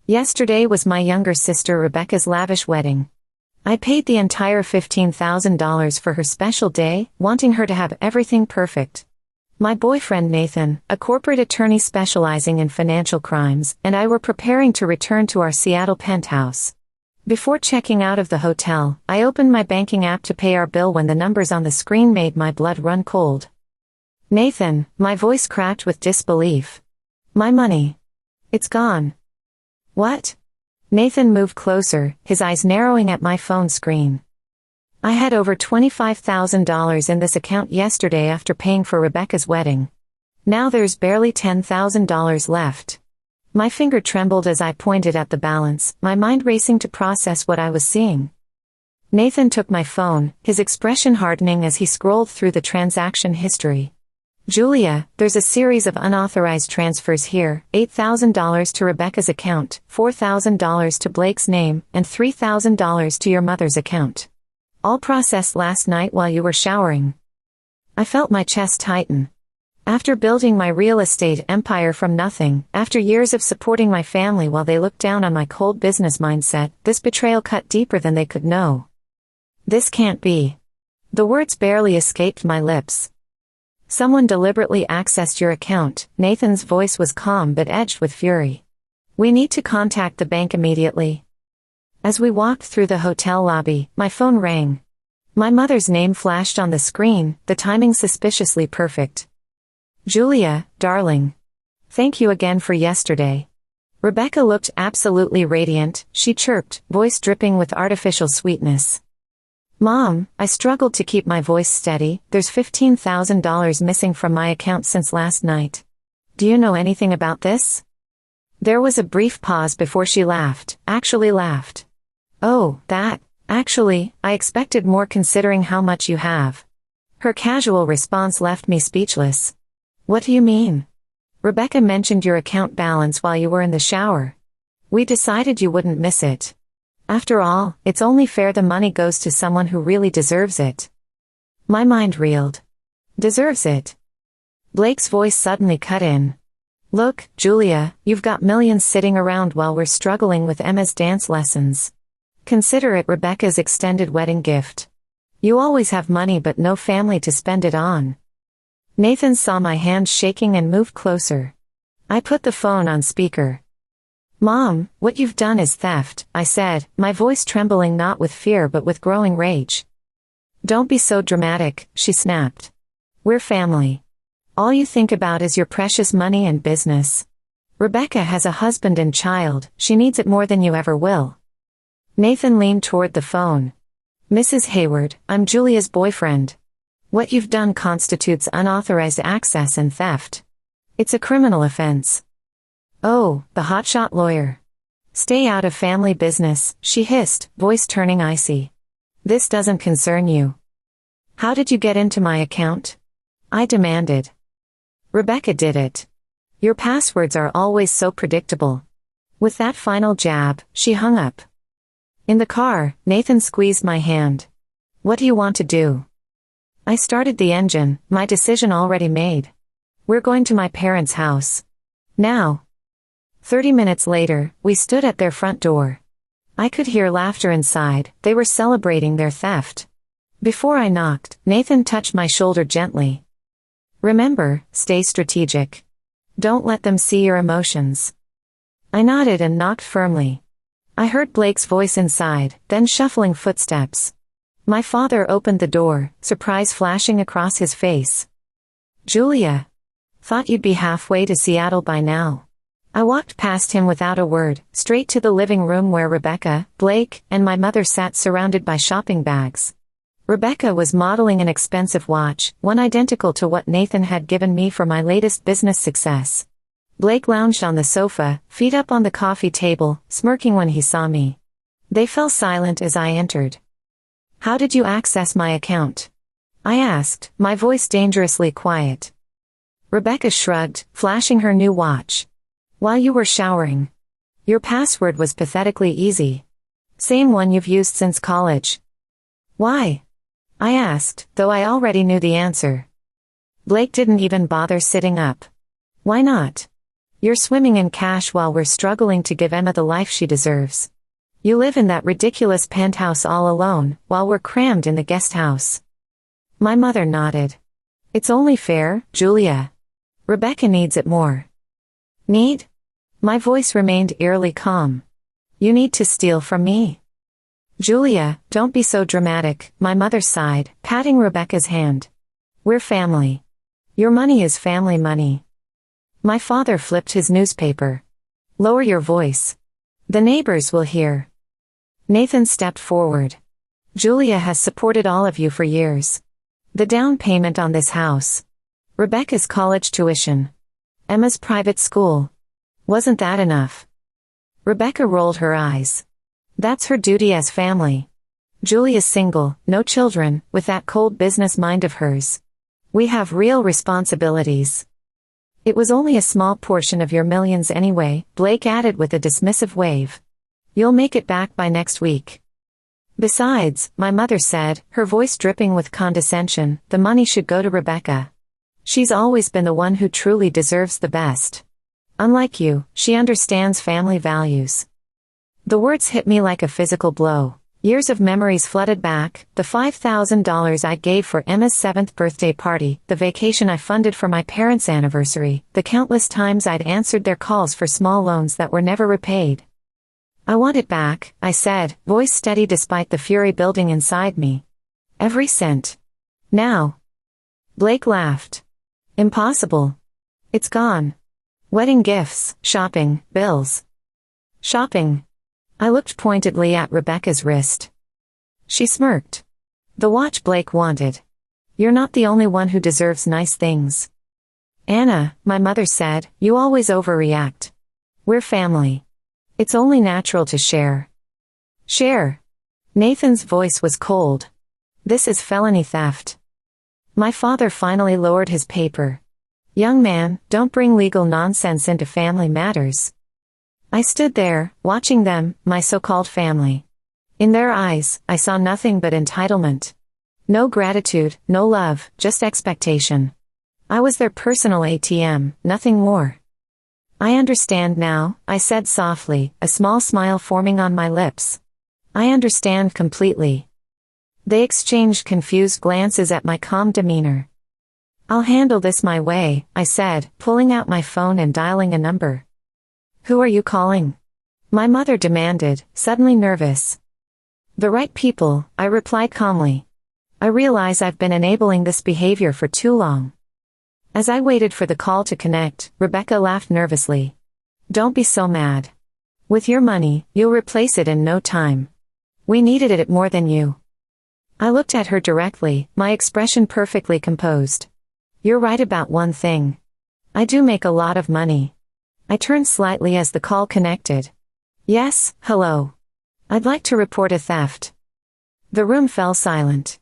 Yesterday was my younger sister Rebecca's lavish wedding. I paid the entire $15,000 for her special day, wanting her to have everything perfect. My boyfriend Nathan, a corporate attorney specializing in financial crimes, and I were preparing to return to our Seattle penthouse. Before checking out of the hotel, I opened my banking app to pay our bill when the numbers on the screen made my blood run cold. "Nathan," my voice cracked with disbelief. "My money. It's gone." "What?" Nathan moved closer, his eyes narrowing at my phone screen. "I had over $25,000 in this account yesterday after paying for Rebecca's wedding. Now there's barely $10,000 left." My finger trembled as I pointed at the balance, my mind racing to process what I was seeing. Nathan took my phone, his expression hardening as he scrolled through the transaction history. "Julia, there's a series of unauthorized transfers here, $8,000 to Rebecca's account, $4,000 to Blake's name, and $3,000 to your mother's account. All processed last night while you were showering." I felt my chest tighten. After building my real estate empire from nothing, after years of supporting my family while they looked down on my cold business mindset, this betrayal cut deeper than they could know. "This can't be." The words barely escaped my lips. "Someone deliberately accessed your account." Nathan's voice was calm but edged with fury. "We need to contact the bank immediately." As we walked through the hotel lobby, my phone rang. My mother's name flashed on the screen, the timing suspiciously perfect. "Julia, darling. Thank you again for yesterday." Rebecca looked absolutely radiant, she chirped, voice dripping with artificial sweetness. "Mom," I struggled to keep my voice steady, "there's $15,000 missing from my account since last night. Do you know anything about this?" There was a brief pause before she laughed, actually laughed. "Oh, that. Actually, I expected more considering how much you have." Her casual response left me speechless. "What do you mean?" "Rebecca mentioned your account balance while you were in the shower. We decided you wouldn't miss it. After all, it's only fair the money goes to someone who really deserves it." My mind reeled. Deserves it? Blake's voice suddenly cut in. "Look, Julia, you've got millions sitting around while we're struggling with Emma's dance lessons. Consider it Rebecca's extended wedding gift. You always have money but no family to spend it on." Nathan saw my hands shaking and moved closer. I put the phone on speaker. "Mom, what you've done is theft," I said, my voice trembling not with fear but with growing rage. "Don't be so dramatic," she snapped. "We're family. All you think about is your precious money and business. Rebecca has a husband and child, she needs it more than you ever will." Nathan leaned toward the phone. "Mrs. Hayward, I'm Julia's boyfriend. What you've done constitutes unauthorized access and theft. It's a criminal offense." "Oh," the hotshot lawyer. "Stay out of family business," she hissed, voice turning icy. "This doesn't concern you." "How did you get into my account?" I demanded. "Rebecca did it. Your passwords are always so predictable." With that final jab, she hung up. In the car, Nathan squeezed my hand. "What do you want to do?" I started the engine, my decision already made. "We're going to my parents' house. Now." 30 minutes later, we stood at their front door. I could hear laughter inside, they were celebrating their theft. Before I knocked, Nathan touched my shoulder gently. "Remember, stay strategic. Don't let them see your emotions." I nodded and knocked firmly. I heard Blake's voice inside, then shuffling footsteps. My father opened the door, surprise flashing across his face. "Julia. Thought you'd be halfway to Seattle by now." I walked past him without a word, straight to the living room where Rebecca, Blake, and my mother sat surrounded by shopping bags. Rebecca was modeling an expensive watch, one identical to what Nathan had given me for my latest business success. Blake lounged on the sofa, feet up on the coffee table, smirking when he saw me. They fell silent as I entered. "How did you access my account?" I asked, my voice dangerously quiet. Rebecca shrugged, flashing her new watch. "While you were showering. Your password was pathetically easy. Same one you've used since college." "Why?" I asked, though I already knew the answer. Blake didn't even bother sitting up. "Why not? You're swimming in cash while we're struggling to give Emma the life she deserves. You live in that ridiculous penthouse all alone, while we're crammed in the guest house. My mother nodded. It's only fair, Julia. Rebecca needs it more. Need? My voice remained eerily calm. You need to steal from me. Julia, don't be so dramatic, my mother sighed, patting Rebecca's hand. We're family. Your money is family money. My father flipped his newspaper. Lower your voice. The neighbors will hear. Nathan stepped forward. Julia has supported all of you for years. The down payment on this house. Rebecca's college tuition. Emma's private school. Wasn't that enough? Rebecca rolled her eyes. That's her duty as family. Julia's single, no children, with that cold business mind of hers. We have real responsibilities. It was only a small portion of your millions anyway, Blake added with a dismissive wave. You'll make it back by next week. Besides, my mother said, her voice dripping with condescension, the money should go to Rebecca. She's always been the one who truly deserves the best. Unlike you, she understands family values. The words hit me like a physical blow. Years of memories flooded back, the $5,000 I gave for Emma's 7th birthday party, the vacation I funded for my parents' anniversary, the countless times I'd answered their calls for small loans that were never repaid. I want it back, I said, voice steady despite the fury building inside me. Every cent. Now. Blake laughed. Impossible. It's gone. Wedding gifts, shopping, bills. Shopping. I looked pointedly at Rebecca's wrist. She smirked. The watch Blake wanted. You're not the only one who deserves nice things. Anna, my mother said, you always overreact. We're family. It's only natural to share. Share. Nathan's voice was cold. This is felony theft. My father finally lowered his paper. Young man, don't bring legal nonsense into family matters. I stood there, watching them, my so-called family. In their eyes, I saw nothing but entitlement. No gratitude, no love, just expectation. I was their personal ATM, nothing more. I understand now, I said softly, a small smile forming on my lips. I understand completely. They exchanged confused glances at my calm demeanor. I'll handle this my way, I said, pulling out my phone and dialing a number. Who are you calling? My mother demanded, suddenly nervous. The right people, I replied calmly. I realize I've been enabling this behavior for too long. As I waited for the call to connect, Rebecca laughed nervously. Don't be so mad. With your money, you'll replace it in no time. We needed it more than you. I looked at her directly, my expression perfectly composed. You're right about one thing. I do make a lot of money. I turned slightly as the call connected. Yes, hello. I'd like to report a theft. The room fell silent.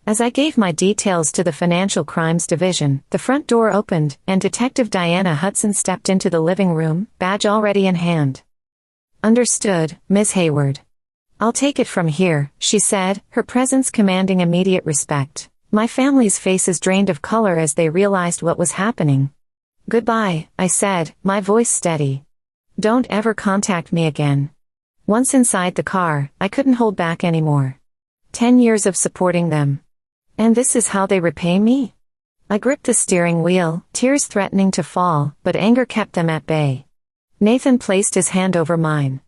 As I gave my details to the Financial Crimes Division, the front door opened, and Detective Diana Hudson stepped into the living room, badge already in hand. Understood, Ms. Hayward. I'll take it from here, she said, her presence commanding immediate respect. My family's faces drained of color as they realized what was happening. Goodbye, I said, my voice steady. Don't ever contact me again. Once inside the car, I couldn't hold back anymore. 10 years of supporting them. And this is how they repay me? I gripped the steering wheel, tears threatening to fall, but anger kept them at bay. Nathan placed his hand over mine.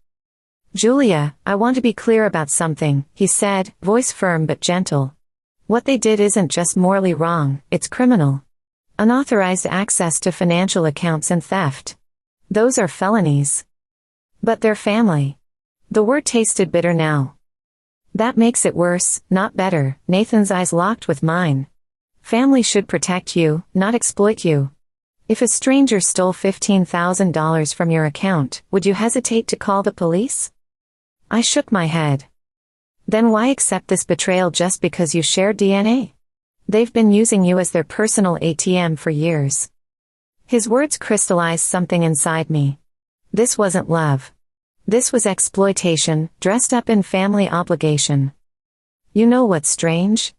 Julia, I want to be clear about something, he said, voice firm but gentle. What they did isn't just morally wrong, it's criminal. Unauthorized access to financial accounts and theft. Those are felonies. But they're family. The word tasted bitter now. That makes it worse, not better, Nathan's eyes locked with mine. Family should protect you, not exploit you. If a stranger stole $15,000 from your account, would you hesitate to call the police? I shook my head. Then why accept this betrayal just because you share DNA? They've been using you as their personal ATM for years. His words crystallized something inside me. This wasn't love. This was exploitation, dressed up in family obligation. You know what's strange?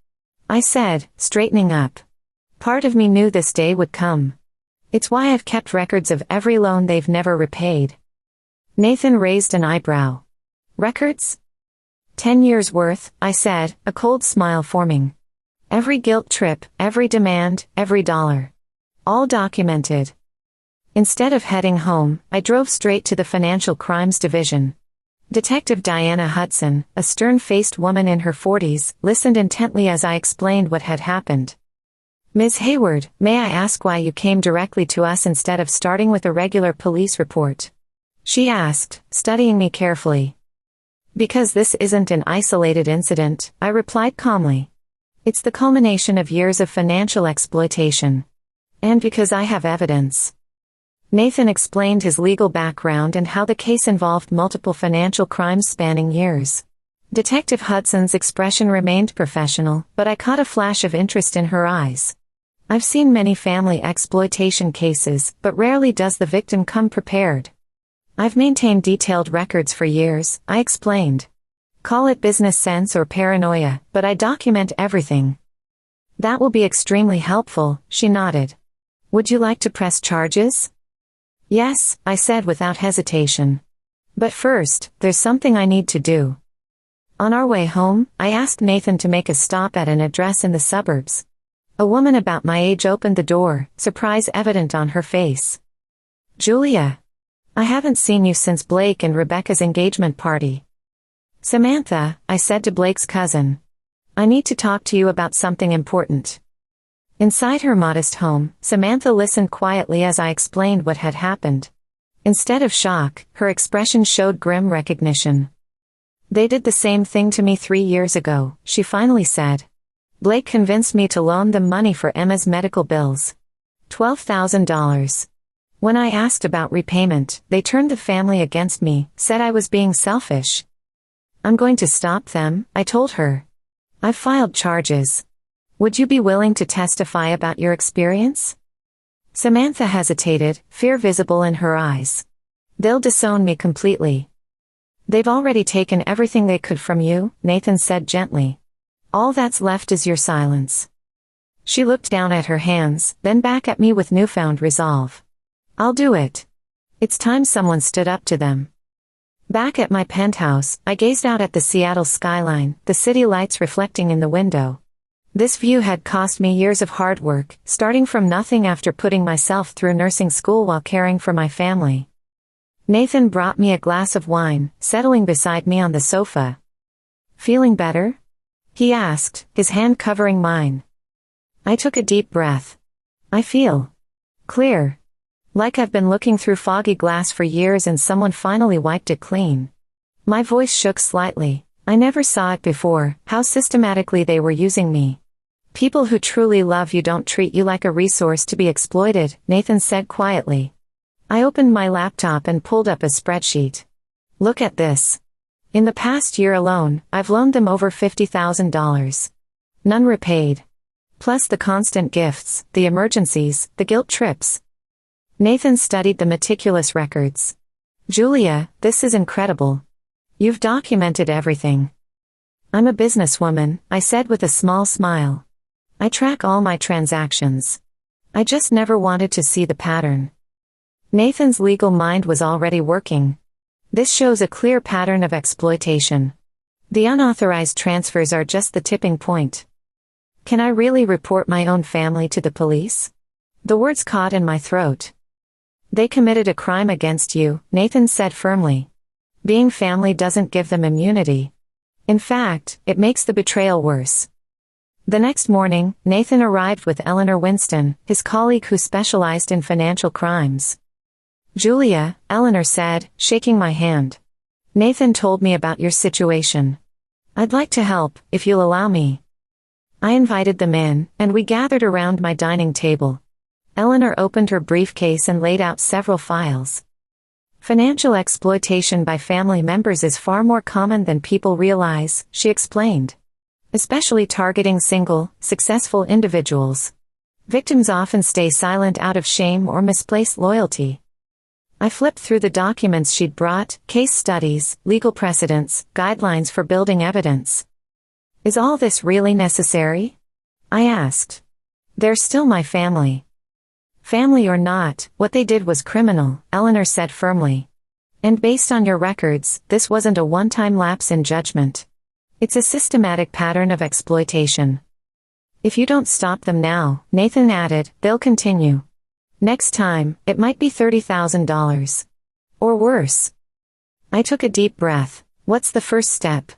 I said, straightening up. Part of me knew this day would come. It's why I've kept records of every loan they've never repaid. Nathan raised an eyebrow. Records? 10 years worth, I said, a cold smile forming. Every guilt trip, every demand, every dollar. All documented. Instead of heading home, I drove straight to the Financial Crimes Division. Detective Diana Hudson, a stern-faced woman in her 40s, listened intently as I explained what had happened. Ms. Hayward, may I ask why you came directly to us instead of starting with a regular police report? She asked, studying me carefully. Because this isn't an isolated incident, I replied calmly. It's the culmination of years of financial exploitation. And because I have evidence. Nathan explained his legal background and how the case involved multiple financial crimes spanning years. Detective Hudson's expression remained professional, but I caught a flash of interest in her eyes. I've seen many family exploitation cases, but rarely does the victim come prepared. I've maintained detailed records for years, I explained. Call it business sense or paranoia, but I document everything. That will be extremely helpful, she nodded. Would you like to press charges? Yes, I said without hesitation. But first, there's something I need to do. On our way home, I asked Nathan to make a stop at an address in the suburbs. A woman about my age opened the door, surprise evident on her face. Julia. I haven't seen you since Blake and Rebecca's engagement party. Samantha, I said to Blake's cousin. I need to talk to you about something important. Inside her modest home, Samantha listened quietly as I explained what had happened. Instead of shock, her expression showed grim recognition. They did the same thing to me 3 years ago, she finally said. Blake convinced me to loan them money for Emma's medical bills. $12,000. When I asked about repayment, they turned the family against me, said I was being selfish. I'm going to stop them, I told her. I've filed charges. Would you be willing to testify about your experience? Samantha hesitated, fear visible in her eyes. They'll disown me completely. They've already taken everything they could from you, Nathan said gently. All that's left is your silence. She looked down at her hands, then back at me with newfound resolve. I'll do it. It's time someone stood up to them. Back at my penthouse, I gazed out at the Seattle skyline, the city lights reflecting in the window. This view had cost me years of hard work, starting from nothing after putting myself through nursing school while caring for my family. Nathan brought me a glass of wine, settling beside me on the sofa. Feeling better? He asked, his hand covering mine. I took a deep breath. I feel clear. Like I've been looking through foggy glass for years and someone finally wiped it clean. My voice shook slightly. I never saw it before, how systematically they were using me. People who truly love you don't treat you like a resource to be exploited, Nathan said quietly. I opened my laptop and pulled up a spreadsheet. Look at this. In the past year alone, I've loaned them over $50,000. None repaid. Plus the constant gifts, the emergencies, the guilt trips. Nathan studied the meticulous records. Julia, this is incredible. You've documented everything. I'm a businesswoman, I said with a small smile. I track all my transactions. I just never wanted to see the pattern. Nathan's legal mind was already working. This shows a clear pattern of exploitation. The unauthorized transfers are just the tipping point. Can I really report my own family to the police? The words caught in my throat. They committed a crime against you, Nathan said firmly. Being family doesn't give them immunity. In fact, it makes the betrayal worse. The next morning, Nathan arrived with Eleanor Winston, his colleague who specialized in financial crimes. Julia, Eleanor said, shaking my hand. Nathan told me about your situation. I'd like to help, if you'll allow me. I invited them in, and we gathered around my dining table. Eleanor opened her briefcase and laid out several files. Financial exploitation by family members is far more common than people realize, she explained. Especially targeting single, successful individuals. Victims often stay silent out of shame or misplaced loyalty. I flipped through the documents she'd brought, case studies, legal precedents, guidelines for building evidence. Is all this really necessary? I asked. They're still my family. Family or not, what they did was criminal, Eleanor said firmly. And based on your records, this wasn't a one-time lapse in judgment. It's a systematic pattern of exploitation. If you don't stop them now, Nathan added, they'll continue. Next time, it might be $30,000. Or worse. I took a deep breath. What's the first step?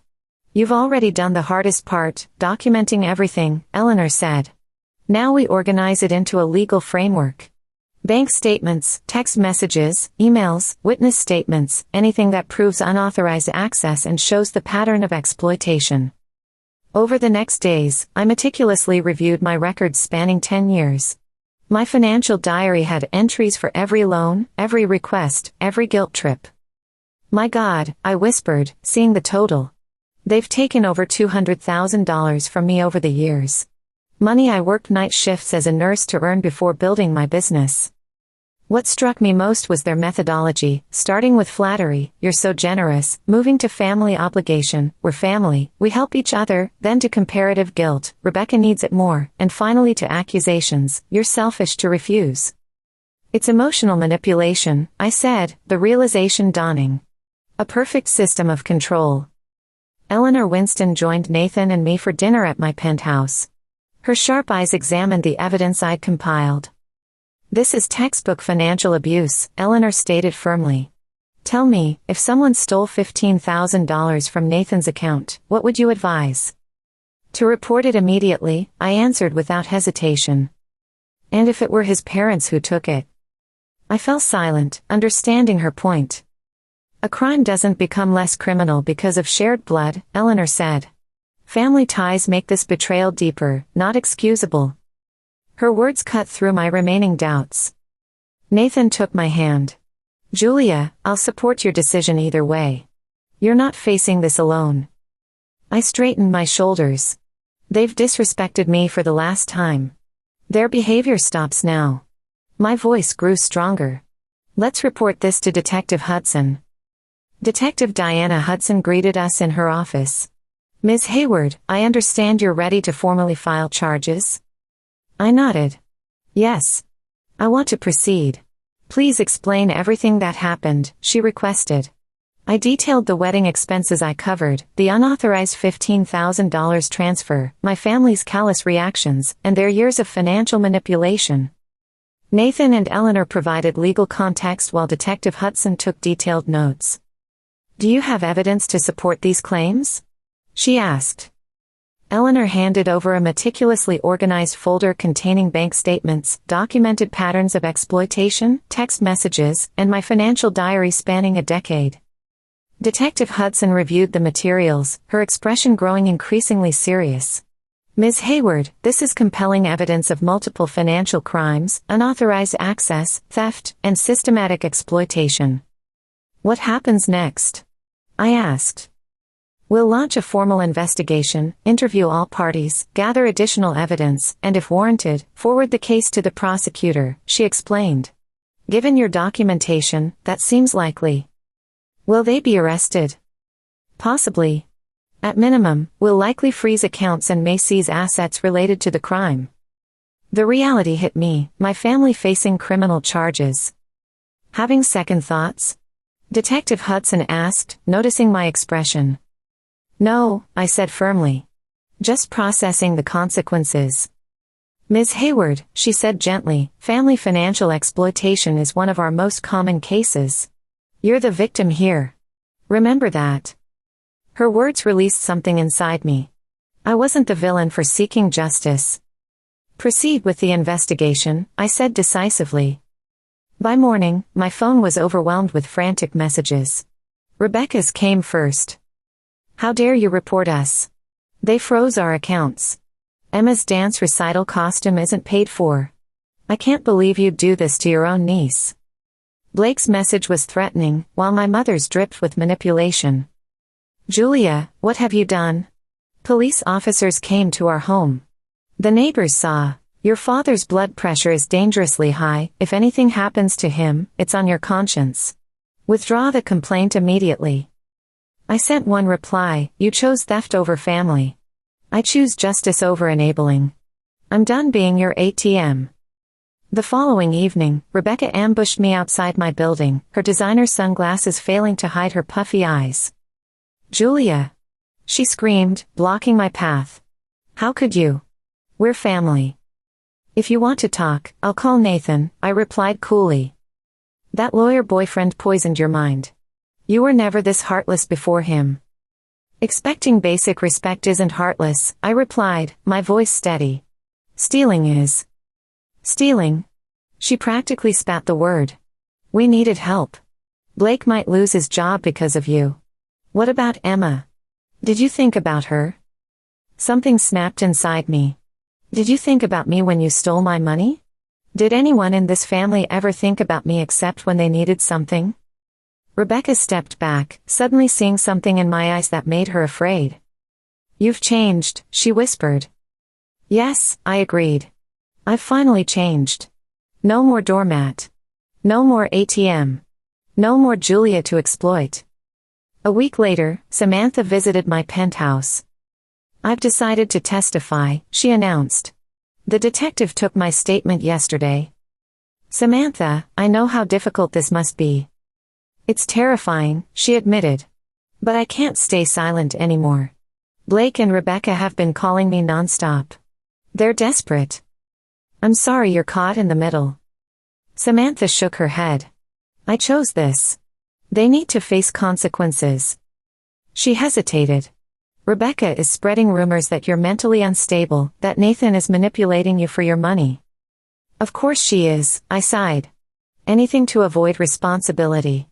You've already done the hardest part, documenting everything, Eleanor said. Now we organize it into a legal framework. Bank statements, text messages, emails, witness statements, anything that proves unauthorized access and shows the pattern of exploitation. Over the next days, I meticulously reviewed my records spanning 10 years. My financial diary had entries for every loan, every request, every guilt trip. My God, I whispered, seeing the total. They've taken over $200,000 from me over the years. Money I worked night shifts as a nurse to earn before building my business. What struck me most was their methodology, starting with flattery, you're so generous, moving to family obligation, we're family, we help each other, then to comparative guilt, Rebecca needs it more, and finally to accusations, you're selfish to refuse. It's emotional manipulation, I said, the realization dawning. A perfect system of control. Eleanor Winston joined Nathan and me for dinner at my penthouse. Her sharp eyes examined the evidence I'd compiled. This is textbook financial abuse, Eleanor stated firmly. Tell me, if someone stole $15,000 from Nathan's account, what would you advise? To report it immediately, I answered without hesitation. And if it were his parents who took it? I fell silent, understanding her point. A crime doesn't become less criminal because of shared blood, Eleanor said. Family ties make this betrayal deeper, not excusable. Her words cut through my remaining doubts. Nathan took my hand. Julia, I'll support your decision either way. You're not facing this alone. I straightened my shoulders. They've disrespected me for the last time. Their behavior stops now. My voice grew stronger. Let's report this to Detective Hudson. Detective Diana Hudson greeted us in her office. Ms. Hayward, I understand you're ready to formally file charges? I nodded. Yes. I want to proceed. Please explain everything that happened, she requested. I detailed the wedding expenses I covered, the unauthorized $15,000 transfer, my family's callous reactions, and their years of financial manipulation. Nathan and Eleanor provided legal context while Detective Hudson took detailed notes. Do you have evidence to support these claims? She asked. Eleanor handed over a meticulously organized folder containing bank statements, documented patterns of exploitation, text messages, and my financial diary spanning a decade. Detective Hudson reviewed the materials, her expression growing increasingly serious. Ms. Hayward, this is compelling evidence of multiple financial crimes, unauthorized access, theft, and systematic exploitation. What happens next? I asked. We'll launch a formal investigation, interview all parties, gather additional evidence, and if warranted, forward the case to the prosecutor, she explained. Given your documentation, that seems likely. Will they be arrested? Possibly. At minimum, we'll likely freeze accounts and may seize assets related to the crime. The reality hit me, my family facing criminal charges. Having second thoughts? Detective Hudson asked, noticing my expression. No, I said firmly. Just processing the consequences. Ms. Hayward, she said gently, family financial exploitation is one of our most common cases. You're the victim here. Remember that. Her words released something inside me. I wasn't the villain for seeking justice. Proceed with the investigation, I said decisively. By morning, my phone was overwhelmed with frantic messages. Rebecca's came first. How dare you report us? They froze our accounts. Emma's dance recital costume isn't paid for. I can't believe you'd do this to your own niece. Blake's message was threatening, while my mother's dripped with manipulation. Julia, what have you done? Police officers came to our home. The neighbors saw. Your father's blood pressure is dangerously high, if anything happens to him, it's on your conscience. Withdraw the complaint immediately. I sent one reply, you chose theft over family. I choose justice over enabling. I'm done being your ATM. The following evening, Rebecca ambushed me outside my building, her designer sunglasses failing to hide her puffy eyes. "Julia!" she screamed, blocking my path. "How could you? We're family." "If you want to talk, I'll call Nathan," I replied coolly. "That lawyer boyfriend poisoned your mind. You were never this heartless before him." "Expecting basic respect isn't heartless," I replied, my voice steady. "Stealing is." "Stealing?" She practically spat the word. "We needed help. Blake might lose his job because of you. What about Emma? Did you think about her?" Something snapped inside me. "Did you think about me when you stole my money? Did anyone in this family ever think about me except when they needed something?" Rebecca stepped back, suddenly seeing something in my eyes that made her afraid. "You've changed," she whispered. "Yes," I agreed. "I've finally changed. No more doormat. No more ATM. No more Julia to exploit." A week later, Samantha visited my penthouse. "I've decided to testify," she announced. "The detective took my statement yesterday." "Samantha, I know how difficult this must be." "It's terrifying," she admitted. "But I can't stay silent anymore. Blake and Rebecca have been calling me nonstop. They're desperate." "I'm sorry you're caught in the middle." Samantha shook her head. "I chose this. They need to face consequences." She hesitated. "Rebecca is spreading rumors that you're mentally unstable, that Nathan is manipulating you for your money." "Of course she is," I sighed. "Anything to avoid responsibility."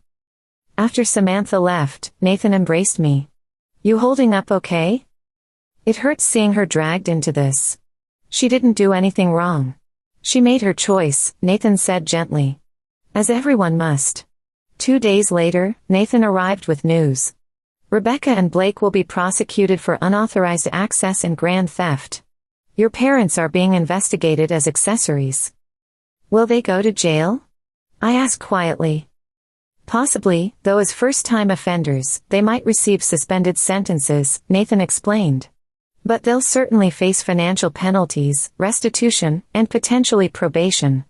After Samantha left, Nathan embraced me. "You holding up okay?" It hurts seeing her dragged into this. "She didn't do anything wrong. She made her choice," Nathan said gently. "As everyone must." 2 days later, Nathan arrived with news. "Rebecca and Blake will be prosecuted for unauthorized access and grand theft. Your parents are being investigated as accessories." "Will they go to jail?" I asked quietly. "Possibly, though as first-time offenders, they might receive suspended sentences," Nathan explained. "But they'll certainly face financial penalties, restitution, and potentially probation."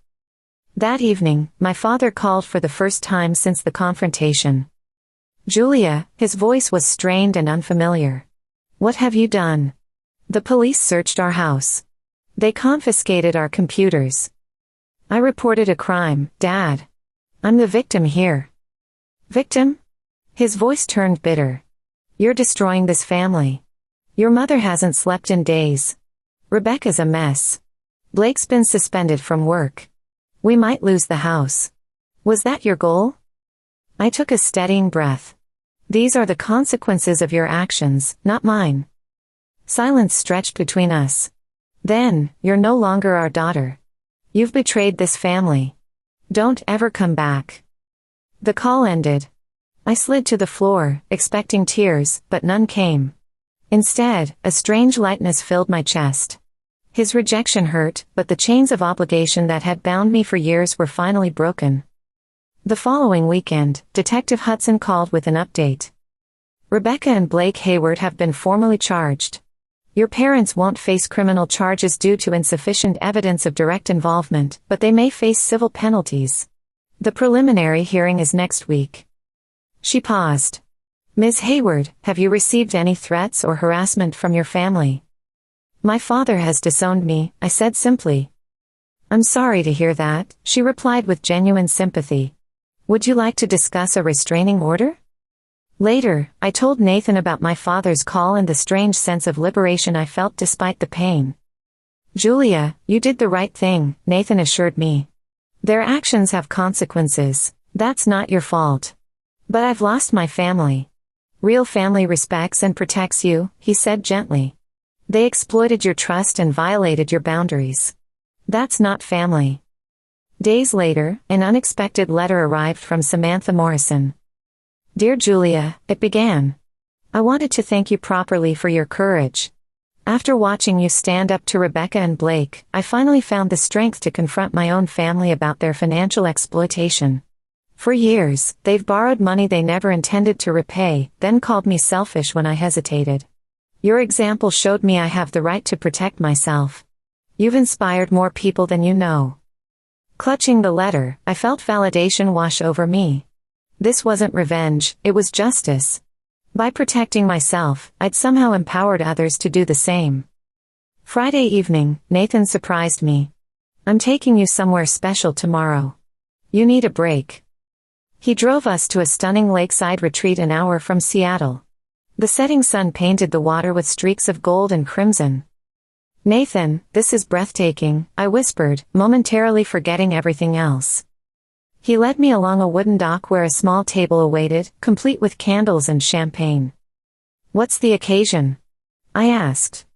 That evening, my father called for the first time since the confrontation. "Julia," his voice was strained and unfamiliar. "What have you done?" "The police searched our house. They confiscated our computers." "I reported a crime, Dad. I'm the victim here." "Victim?" His voice turned bitter. "You're destroying this family. Your mother hasn't slept in days. Rebecca's a mess. Blake's been suspended from work. We might lose the house. Was that your goal?" I took a steadying breath. "These are the consequences of your actions, not mine." Silence stretched between us. "Then, you're no longer our daughter. You've betrayed this family. Don't ever come back." The call ended. I slid to the floor, expecting tears, but none came. Instead, a strange lightness filled my chest. His rejection hurt, but the chains of obligation that had bound me for years were finally broken. The following weekend, Detective Hudson called with an update. "Rebecca and Blake Hayward have been formally charged. Your parents won't face criminal charges due to insufficient evidence of direct involvement, but they may face civil penalties. The preliminary hearing is next week." She paused. "Ms. Hayward, have you received any threats or harassment from your family?" "My father has disowned me," I said simply. "I'm sorry to hear that," she replied with genuine sympathy. "Would you like to discuss a restraining order?" Later, I told Nathan about my father's call and the strange sense of liberation I felt despite the pain. "Julia, you did the right thing," Nathan assured me. "Their actions have consequences. That's not your fault. But I've lost my family. Real family respects and protects you," he said gently. "They exploited your trust and violated your boundaries. That's not family." Days later, an unexpected letter arrived from Samantha Morrison. "Dear Julia," it began. "I wanted to thank you properly for your courage. After watching you stand up to Rebecca and Blake, I finally found the strength to confront my own family about their financial exploitation. For years, they've borrowed money they never intended to repay, then called me selfish when I hesitated. Your example showed me I have the right to protect myself. You've inspired more people than you know." Clutching the letter, I felt validation wash over me. This wasn't revenge, it was justice. By protecting myself, I'd somehow empowered others to do the same. Friday evening, Nathan surprised me. I'm taking you somewhere special tomorrow. You need a break. He drove us to a stunning lakeside retreat an hour from Seattle. The setting sun painted the water with streaks of gold and crimson. Nathan, this is breathtaking, I whispered, momentarily forgetting everything else. He led me along a wooden dock where a small table awaited, complete with candles and champagne. What's the occasion? I asked.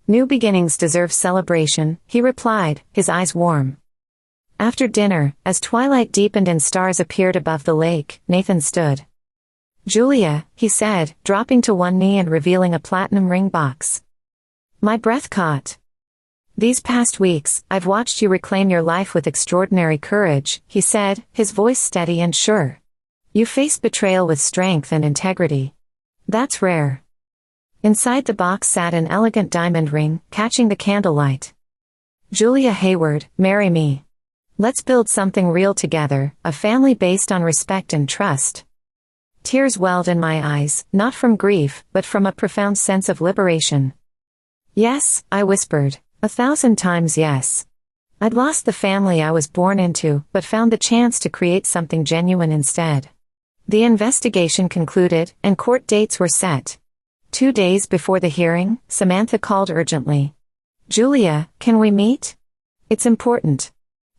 New beginnings deserve celebration, he replied, his eyes warm. After dinner, as twilight deepened and stars appeared above the lake, Nathan stood. Julia, he said, dropping to one knee and revealing a platinum ring box. My breath caught. These past weeks, I've watched you reclaim your life with extraordinary courage, he said, his voice steady and sure. You faced betrayal with strength and integrity. That's rare. Inside the box sat an elegant diamond ring, catching the candlelight. Julia Hayward, marry me. Let's build something real together, a family based on respect and trust. Tears welled in my eyes, not from grief, but from a profound sense of liberation. Yes, I whispered. 1,000 times yes. I'd lost the family I was born into, but found the chance to create something genuine instead. The investigation concluded, and court dates were set. 2 days before the hearing, Samantha called urgently. Julia, can we meet? It's important.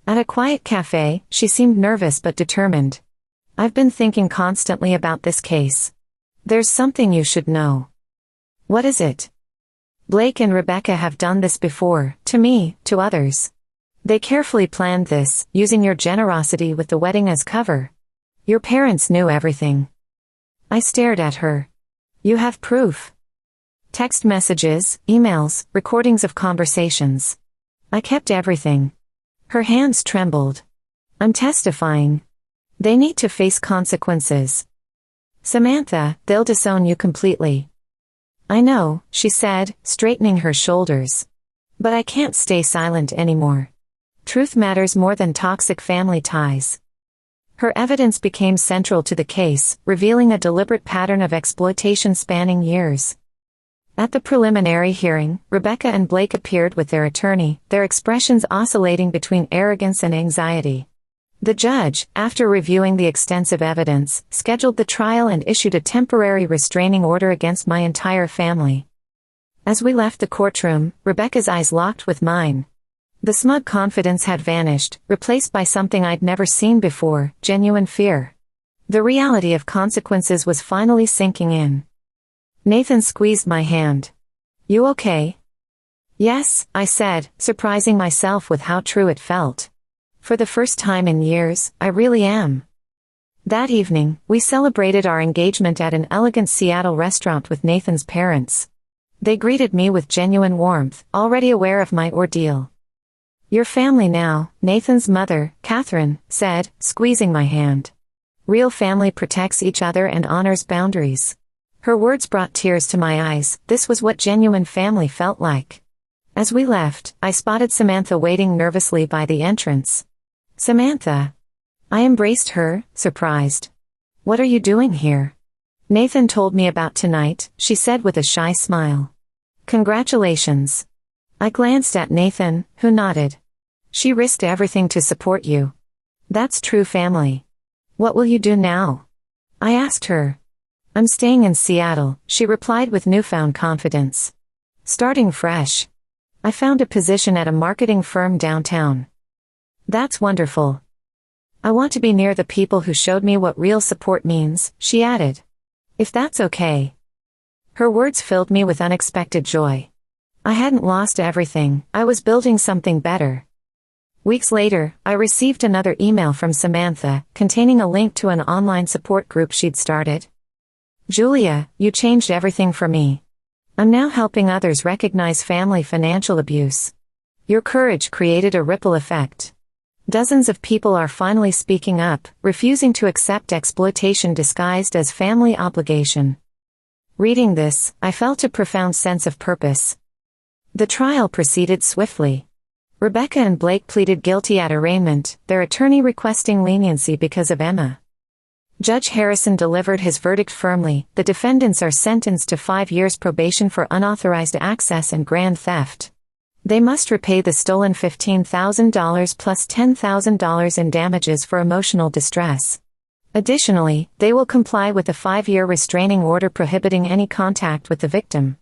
At a quiet cafe, she seemed nervous but determined. I've been thinking constantly about this case. There's something you should know. What is it? Blake and Rebecca have done this before, to me, to others. They carefully planned this, using your generosity with the wedding as cover. Your parents knew everything. I stared at her. You have proof. Text messages, emails, recordings of conversations. I kept everything. Her hands trembled. I'm testifying. They need to face consequences. Samantha, they'll disown you completely. I know, she said, straightening her shoulders. But I can't stay silent anymore. Truth matters more than toxic family ties. Her evidence became central to the case, revealing a deliberate pattern of exploitation spanning years. At the preliminary hearing, Rebecca and Blake appeared with their attorney, their expressions oscillating between arrogance and anxiety. The judge, after reviewing the extensive evidence, scheduled the trial and issued a temporary restraining order against my entire family. As we left the courtroom, Rebecca's eyes locked with mine. The smug confidence had vanished, replaced by something I'd never seen before, genuine fear. The reality of consequences was finally sinking in. Nathan squeezed my hand. You okay? Yes, I said, surprising myself with how true it felt. For the first time in years, I really am. That evening, we celebrated our engagement at an elegant Seattle restaurant with Nathan's parents. They greeted me with genuine warmth, already aware of my ordeal. Your family now, Nathan's mother, Catherine, said, squeezing my hand. Real family protects each other and honors boundaries. Her words brought tears to my eyes. This was what genuine family felt like. As we left, I spotted Samantha waiting nervously by the entrance. Samantha. I embraced her, surprised. What are you doing here? Nathan told me about tonight, she said with a shy smile. Congratulations. I glanced at Nathan, who nodded. She risked everything to support you. That's true family. What will you do now? I asked her. I'm staying in Seattle, she replied with newfound confidence. Starting fresh. I found a position at a marketing firm downtown. That's wonderful. I want to be near the people who showed me what real support means, she added. If that's okay. Her words filled me with unexpected joy. I hadn't lost everything, I was building something better. Weeks later, I received another email from Samantha, containing a link to an online support group she'd started. Julia, you changed everything for me. I'm now helping others recognize family financial abuse. Your courage created a ripple effect. Dozens of people are finally speaking up, refusing to accept exploitation disguised as family obligation. Reading this, I felt a profound sense of purpose. The trial proceeded swiftly. Rebecca and Blake pleaded guilty at arraignment, their attorney requesting leniency because of Emma. Judge Harrison delivered his verdict firmly. The defendants are sentenced to 5 years probation for unauthorized access and grand theft. They must repay the stolen $15,000 plus $10,000 in damages for emotional distress. Additionally, they will comply with a 5-year restraining order prohibiting any contact with the victim.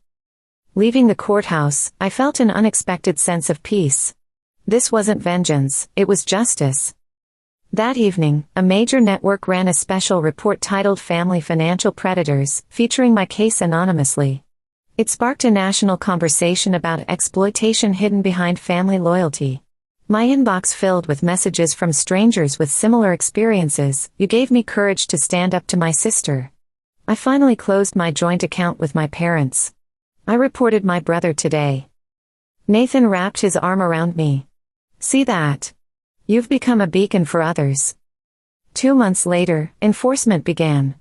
Leaving the courthouse, I felt an unexpected sense of peace. This wasn't vengeance, it was justice. That evening, a major network ran a special report titled Family Financial Predators, featuring my case anonymously. It sparked a national conversation about exploitation hidden behind family loyalty. My inbox filled with messages from strangers with similar experiences. You gave me courage to stand up to my sister. I finally closed my joint account with my parents. I reported my brother today. Nathan wrapped his arm around me. See that? You've become a beacon for others. 2 months later, enforcement began.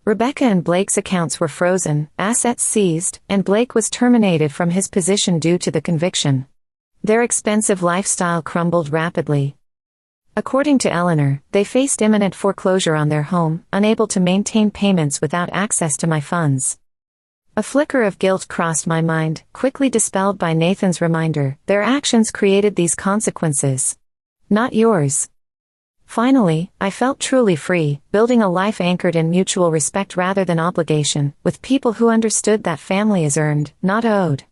Rebecca and Blake's accounts were frozen, assets seized, and Blake was terminated from his position due to the conviction. Their expensive lifestyle crumbled rapidly. According to Eleanor, they faced imminent foreclosure on their home, unable to maintain payments without access to my funds. A flicker of guilt crossed my mind, quickly dispelled by Nathan's reminder: their actions created these consequences. Not yours. Finally, I felt truly free, building a life anchored in mutual respect rather than obligation, with people who understood that family is earned, not owed.